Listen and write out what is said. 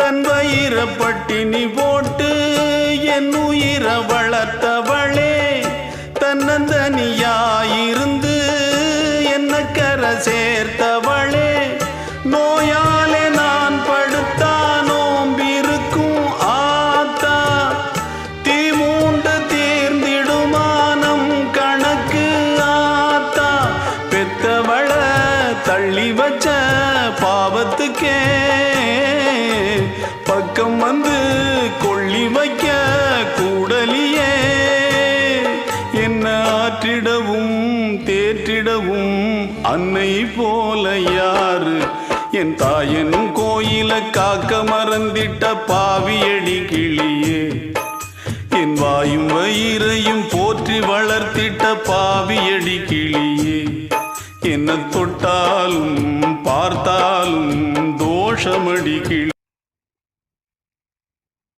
தன் வயிற பட்டினி போட்டு என் உயிர வளர்த்தவளே, தன்னந்தனியாயிருந்து என்ன கரை சேர்த்தவளே, நோயாலே நான் படுத்தா நோம்பிருக்கும் ஆத்தா, தீ மூண்டு தீர்ந்திடுமானம் கணக்கு ஆத்தா, பெத்தவள தள்ளி வச்ச பாவத்துக்கே பக்கம் வந்து கொள்ளி வைக்க கூடலியே, என்ன ஆற்றிடவும் தேற்றிடவும் அன்னை போல யாரு, என் தாயன் கோயில காக்க மறந்திட்ட பாவியடி கிளியே, என் வாயும் வயிறையும் போற்றி வளர்த்திட்ட பாவியடி கிளியே, என்ன தொட்டாலும் பார்த்தாலும் தோஷமடி கிளி.